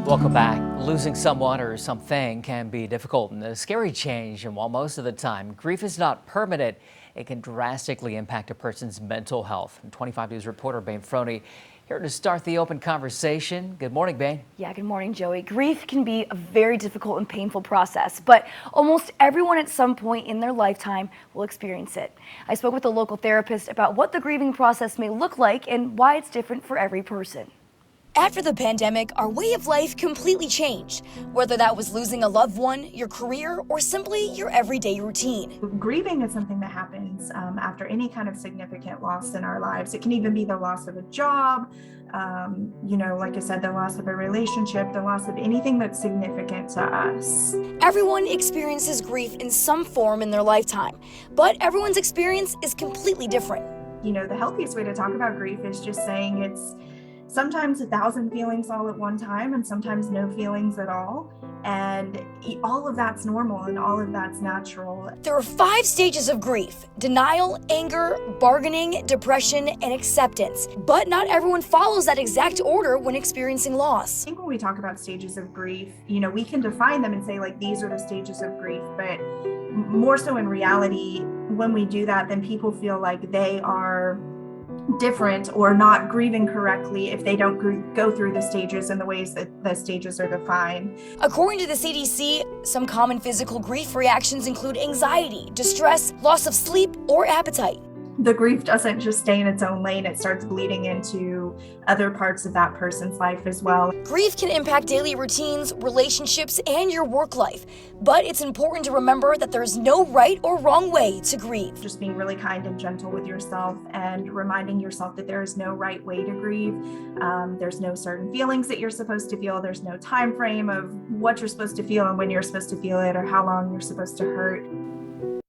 Welcome back. Losing someone or something can be difficult and a scary change, and while most of the time grief is not permanent, it can drastically impact a person's mental health. And 25 News reporter Bain Froney here to start the open conversation. Good morning, Bain. Yeah, good morning, Joey. Grief can be a very difficult and painful process, but almost everyone at some point in their lifetime will experience it. I spoke with a local therapist about what the grieving process may look like and why it's different for every person. After the pandemic, our way of life completely changed, whether that was losing a loved one, your career, or simply your everyday routine. Grieving is something that happens after any kind of significant loss in our lives. It can even be the loss of a job, like I said, the loss of a relationship, the loss of anything that's significant to us. Everyone experiences grief in some form in their lifetime, but everyone's experience is completely different. The healthiest way to talk about grief is just saying it's sometimes 1,000 feelings all at one time and sometimes no feelings at all. And all of that's normal and all of that's natural. There are 5 stages of grief: denial, anger, bargaining, depression, and acceptance. But not everyone follows that exact order when experiencing loss. I think when we talk about stages of grief, we can define them and say, like, these are the stages of grief. But more so in reality, when we do that, then people feel like they are different or not grieving correctly if they don't go through the stages in the ways that the stages are defined. According to the CDC, some common physical grief reactions include anxiety, distress, loss of sleep, or appetite. The grief doesn't just stay in its own lane, it starts bleeding into other parts of that person's life as well. Grief can impact daily routines, relationships, and your work life. But it's important to remember that there's no right or wrong way to grieve. Just being really kind and gentle with yourself and reminding yourself that there is no right way to grieve. There's no certain feelings that you're supposed to feel. There's no time frame of what you're supposed to feel and when you're supposed to feel it or how long you're supposed to hurt.